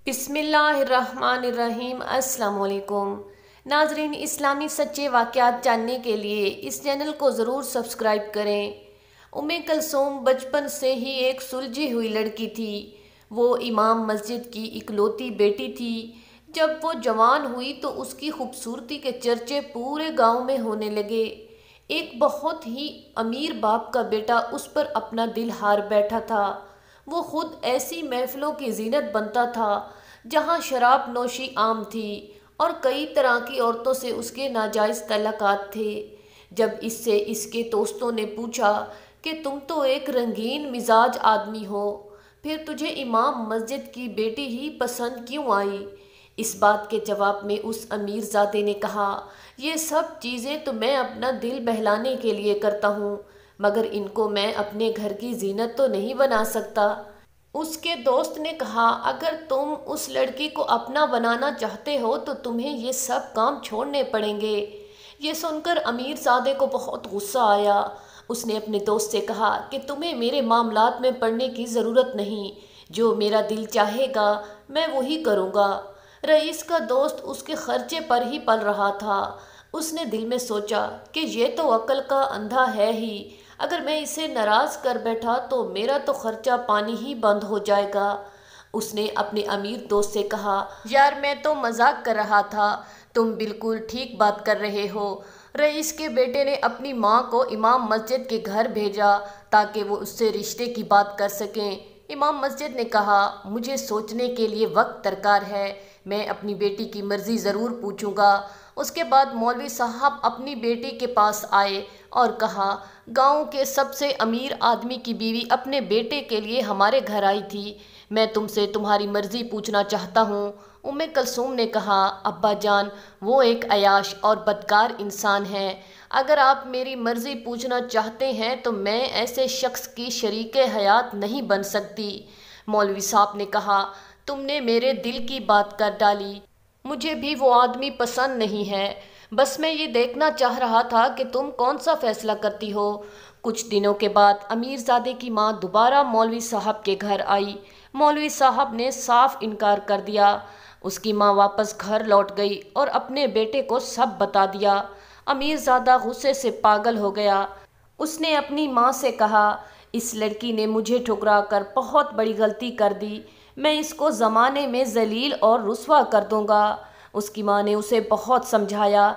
بسم اللہ الرحمن الرحیم۔ السلام علیکم ناظرین، اسلامی سچے واقعات جاننے کے لیے اس چینل کو ضرور سبسکرائب کریں۔ کلثوم بچپن سے ہی ایک سلجھی ہوئی لڑکی تھی۔ وہ امام مسجد کی اکلوتی بیٹی تھی۔ جب وہ جوان ہوئی تو اس کی خوبصورتی کے چرچے پورے گاؤں میں ہونے لگے۔ ایک بہت ہی امیر باپ کا بیٹا اس پر اپنا دل ہار بیٹھا تھا۔ وہ خود ایسی محفلوں کی زینت بنتا تھا جہاں شراب نوشی عام تھی اور کئی طرح کی عورتوں سے اس کے ناجائز تعلقات تھے۔ جب اس سے اس کے دوستوں نے پوچھا کہ تم تو ایک رنگین مزاج آدمی ہو، پھر تجھے امام مسجد کی بیٹی ہی پسند کیوں آئی؟ اس بات کے جواب میں اس امیر زادے نے کہا، یہ سب چیزیں تو میں اپنا دل بہلانے کے لیے کرتا ہوں، مگر ان کو میں اپنے گھر کی زینت تو نہیں بنا سکتا۔ اس کے دوست نے کہا، اگر تم اس لڑکی کو اپنا بنانا چاہتے ہو تو تمہیں یہ سب کام چھوڑنے پڑیں گے۔ یہ سن کر امیر زادے کو بہت غصہ آیا۔ اس نے اپنے دوست سے کہا کہ تمہیں میرے معاملات میں پڑنے کی ضرورت نہیں، جو میرا دل چاہے گا میں وہی کروں گا۔ رئیس کا دوست اس کے خرچے پر ہی پل رہا تھا۔ اس نے دل میں سوچا کہ یہ تو عقل کا اندھا ہے ہی، اگر میں اسے ناراض کر بیٹھا تو میرا تو خرچہ پانی ہی بند ہو جائے گا۔ اس نے اپنے امیر دوست سے کہا، یار میں تو مذاق کر رہا تھا، تم بالکل ٹھیک بات کر رہے ہو۔ رئیس کے بیٹے نے اپنی ماں کو امام مسجد کے گھر بھیجا تاکہ وہ اس سے رشتے کی بات کر سکیں۔ امام مسجد نے کہا، مجھے سوچنے کے لیے وقت درکار ہے، میں اپنی بیٹی کی مرضی ضرور پوچھوں گا۔ اس کے بعد مولوی صاحب اپنی بیٹی کے پاس آئے اور کہا، گاؤں کے سب سے امیر آدمی کی بیوی اپنے بیٹے کے لیے ہمارے گھر آئی تھی، میں تم سے تمہاری مرضی پوچھنا چاہتا ہوں۔ کلثوم نے کہا، ابا جان، وہ ایک عیاش اور بدکار انسان ہے، اگر آپ میری مرضی پوچھنا چاہتے ہیں تو میں ایسے شخص کی شریک حیات نہیں بن سکتی۔ مولوی صاحب نے کہا، تم نے میرے دل کی بات کر ڈالی، مجھے بھی وہ آدمی پسند نہیں ہے، بس میں یہ دیکھنا چاہ رہا تھا کہ تم کون سا فیصلہ کرتی ہو۔ کچھ دنوں کے بعد امیر زادے کی ماں دوبارہ مولوی صاحب کے گھر آئی۔ مولوی صاحب نے صاف انکار کر دیا۔ اس کی ماں واپس گھر لوٹ گئی اور اپنے بیٹے کو سب بتا دیا۔ امیر زادہ غصے سے پاگل ہو گیا۔ اس نے اپنی ماں سے کہا، اس لڑکی نے مجھے ٹھکرا کر بہت بڑی غلطی کر دی، میں اس کو زمانے میں ذلیل اور رسوا کر دوں گا۔ اس کی ماں نے اسے بہت سمجھایا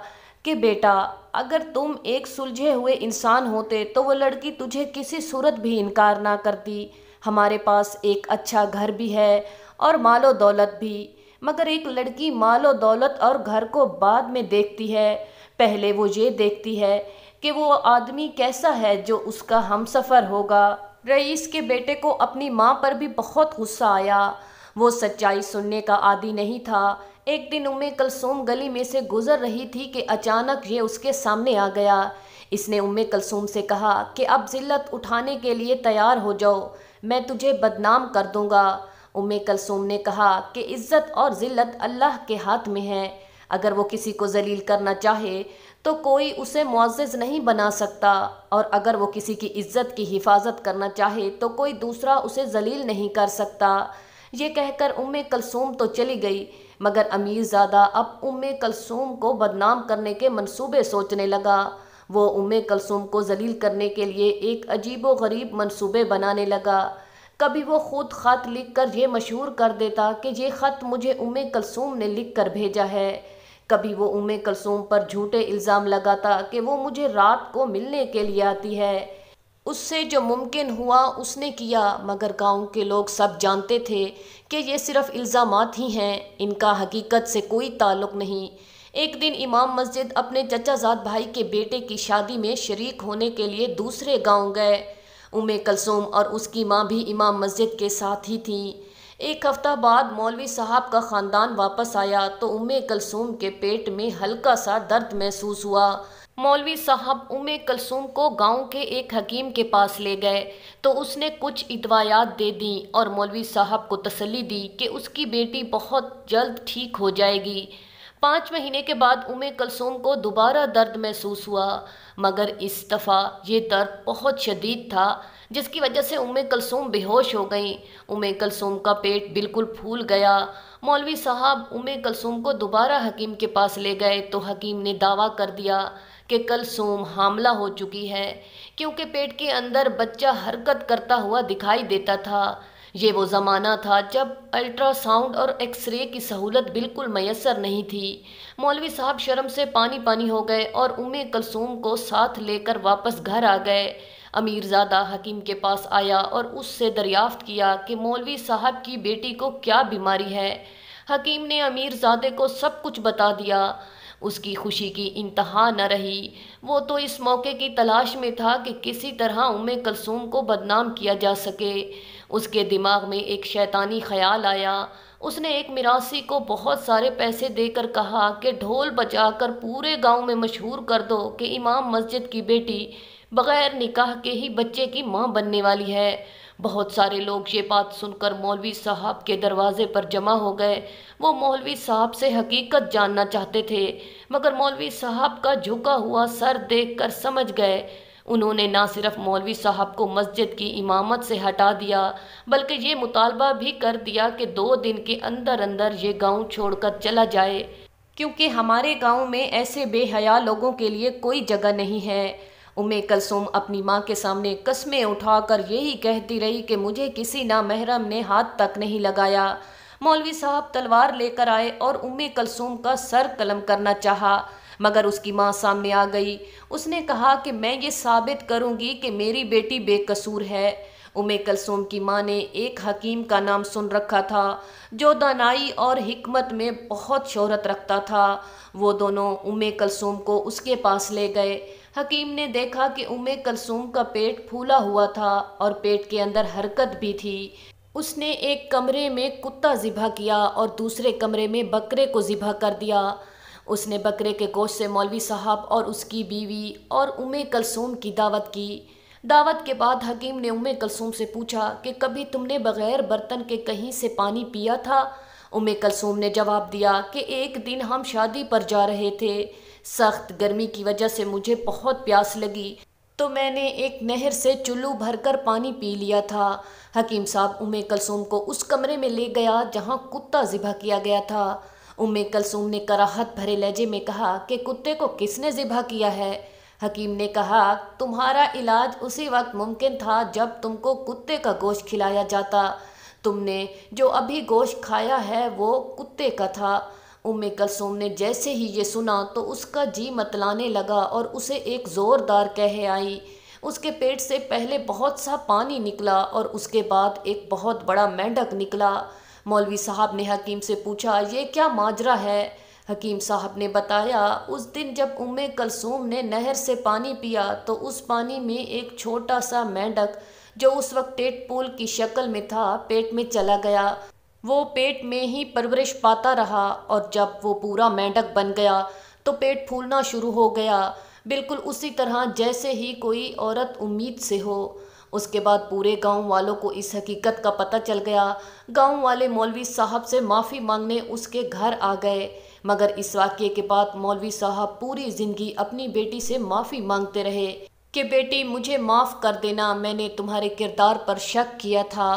کہ بیٹا، اگر تم ایک سلجھے ہوئے انسان ہوتے تو وہ لڑکی تجھے کسی صورت بھی انکار نہ کرتی۔ ہمارے پاس ایک اچھا گھر بھی ہے اور مال و دولت بھی، مگر ایک لڑکی مال و دولت اور گھر کو بعد میں دیکھتی ہے، پہلے وہ یہ دیکھتی ہے کہ وہ آدمی کیسا ہے جو اس کا ہمسفر ہوگا۔ رئیس کے بیٹے کو اپنی ماں پر بھی بہت غصہ آیا۔ وہ سچائی سننے کا عادی نہیں تھا۔ ایک دن کلثوم گلی میں سے گزر رہی تھی کہ اچانک یہ اس کے سامنے آ گیا۔ اس نے کلثوم سے کہا کہ اب ذلت اٹھانے کے لیے تیار ہو جاؤ، میں تجھے بدنام کر دوں گا۔ کلثوم نے کہا کہ عزت اور ذلت اللہ کے ہاتھ میں ہے، اگر وہ کسی کو ذلیل کرنا چاہے تو کوئی اسے معزز نہیں بنا سکتا، اور اگر وہ کسی کی عزت کی حفاظت کرنا چاہے تو کوئی دوسرا اسے ذلیل نہیں کر سکتا۔ یہ کہہ کر کلثوم تو چلی گئی، مگر امیر زادہ اب کلثوم کو بدنام کرنے کے منصوبے سوچنے لگا۔ وہ کلثوم کو ذلیل کرنے کے لیے ایک عجیب و غریب منصوبے بنانے لگا۔ کبھی وہ خود خط لکھ کر یہ مشہور کر دیتا کہ یہ خط مجھے کلثوم نے لکھ کر بھیجا ہے۔ کبھی وہ کلثوم پر جھوٹے الزام لگاتا کہ وہ مجھے رات کو ملنے کے لیے آتی ہے۔ اس سے جو ممکن ہوا اس نے کیا، مگر گاؤں کے لوگ سب جانتے تھے کہ یہ صرف الزامات ہی ہیں، ان کا حقیقت سے کوئی تعلق نہیں۔ ایک دن امام مسجد اپنے چچا زاد بھائی کے بیٹے کی شادی میں شریک ہونے کے لیے دوسرے گاؤں گئے۔ کلثوم اور اس کی ماں بھی امام مسجد کے ساتھ ہی تھیں۔ ایک ہفتہ بعد مولوی صاحب کا خاندان واپس آیا تو کلثوم کے پیٹ میں ہلکا سا درد محسوس ہوا۔ مولوی صاحب کلثوم کو گاؤں کے ایک حکیم کے پاس لے گئے تو اس نے کچھ ادویات دے دیں اور مولوی صاحب کو تسلی دی کہ اس کی بیٹی بہت جلد ٹھیک ہو جائے گی۔ 5 مہینے کے بعد کلثوم کو دوبارہ درد محسوس ہوا، مگر اس دفعہ یہ درد بہت شدید تھا جس کی وجہ سے کلثوم بے ہوش ہو گئیں۔ کلثوم کا پیٹ بالکل پھول گیا۔ مولوی صاحب کلثوم کو دوبارہ حکیم کے پاس لے گئے تو حکیم نے دعویٰ کر دیا کہ کلثوم حاملہ ہو چکی ہے، کیونکہ پیٹ کے اندر بچہ حرکت کرتا ہوا دکھائی دیتا تھا۔ یہ وہ زمانہ تھا جب الٹرا ساؤنڈ اور ایکس رے کی سہولت بالکل میسر نہیں تھی۔ مولوی صاحب شرم سے پانی پانی ہو گئے اور کلثوم کو ساتھ لے کر واپس گھر آ گئے۔ امیر زادہ حکیم کے پاس آیا اور اس سے دریافت کیا کہ مولوی صاحب کی بیٹی کو کیا بیماری ہے۔ حکیم نے امیر زادے کو سب کچھ بتا دیا۔ اس کی خوشی کی انتہا نہ رہی۔ وہ تو اس موقع کی تلاش میں تھا کہ کسی طرح کلثوم کو بدنام کیا جا سکے۔ اس کے دماغ میں ایک شیطانی خیال آیا۔ اس نے ایک میراثی کو بہت سارے پیسے دے کر کہا کہ ڈھول بجا کر پورے گاؤں میں مشہور کر دو کہ امام مسجد کی بیٹی بغیر نکاح کے ہی بچے کی ماں بننے والی ہے۔ بہت سارے لوگ یہ بات سن کر مولوی صاحب کے دروازے پر جمع ہو گئے۔ وہ مولوی صاحب سے حقیقت جاننا چاہتے تھے، مگر مولوی صاحب کا جھکا ہوا سر دیکھ کر سمجھ گئے۔ انہوں نے نہ صرف مولوی صاحب کو مسجد کی امامت سے ہٹا دیا، بلکہ یہ مطالبہ بھی کر دیا کہ 2 دن کے اندر اندر یہ گاؤں چھوڑ کر چلا جائے، کیونکہ ہمارے گاؤں میں ایسے بے حیا لوگوں کے لیے کوئی جگہ نہیں ہے۔ کلثوم اپنی ماں کے سامنے قسمیں اٹھا کر یہی کہتی رہی کہ مجھے کسی نامحرم نے ہاتھ تک نہیں لگایا۔ مولوی صاحب تلوار لے کر آئے اور کلثوم کا سر قلم کرنا چاہا، مگر اس کی ماں سامنے آ گئی۔ اس نے کہا کہ میں یہ ثابت کروں گی کہ میری بیٹی بے قصور ہے۔ کلثوم کی ماں نے ایک حکیم کا نام سن رکھا تھا جو دانائی اور حکمت میں بہت شہرت رکھتا تھا۔ وہ دونوں کلثوم کو اس کے پاس لے گئے۔ حکیم نے دیکھا کہ کلثوم کا پیٹ پھولا ہوا تھا اور پیٹ کے اندر حرکت بھی تھی۔ اس نے ایک کمرے میں کتا ذبح کیا اور دوسرے کمرے میں بکرے کو ذبح کر دیا۔ اس نے بکرے کے گوشت سے مولوی صاحب اور اس کی بیوی اور کلثوم کی دعوت کی۔ دعوت کے بعد حکیم نے کلثوم سے پوچھا کہ کبھی تم نے بغیر برتن کے کہیں سے پانی پیا تھا؟ کلثوم نے جواب دیا کہ ایک دن ہم شادی پر جا رہے تھے، سخت گرمی کی وجہ سے مجھے بہت پیاس لگی تو میں نے ایک نہر سے چلو بھر کر پانی پی لیا تھا۔ حکیم صاحب کلثوم کو اس کمرے میں لے گیا جہاں کتا ذبح کیا گیا تھا۔ کلثوم نے کراہت بھرے لہجے میں کہا کہ کتے کو کس نے ذبح کیا ہے؟ حکیم نے کہا تمہارا علاج اسی وقت ممکن تھا جب تم کو کتے کا گوشت کھلایا جاتا۔ تم نے جو ابھی گوشت کھایا ہے وہ کتے کا تھا۔ کلثوم نے جیسے ہی یہ سنا تو اس کا جی متلانے لگا اور اسے ایک زوردار قہر آئی۔ اس کے پیٹ سے پہلے بہت سا پانی نکلا اور اس کے بعد ایک بہت بڑا مینڈک نکلا۔ مولوی صاحب نے حکیم سے پوچھا یہ کیا ماجرا ہے؟ حکیم صاحب نے بتایا اس دن جب کلثوم نے نہر سے پانی پیا تو اس پانی میں ایک چھوٹا سا مینڈک جو اس وقت ٹیٹ پول کی شکل میں تھا پیٹ میں چلا گیا۔ وہ پیٹ میں ہی پرورش پاتا رہا اور جب وہ پورا مینڈک بن گیا تو پیٹ پھولنا شروع ہو گیا، بالکل اسی طرح جیسے ہی کوئی عورت امید سے ہو۔ اس کے بعد پورے گاؤں والوں کو اس حقیقت کا پتہ چل گیا۔ گاؤں والے مولوی صاحب سے معافی مانگنے اس کے گھر آ گئے، مگر اس واقعے کے بعد مولوی صاحب پوری زندگی اپنی بیٹی سے معافی مانگتے رہے کہ بیٹی مجھے معاف کر دینا، میں نے تمہارے کردار پر شک کیا تھا۔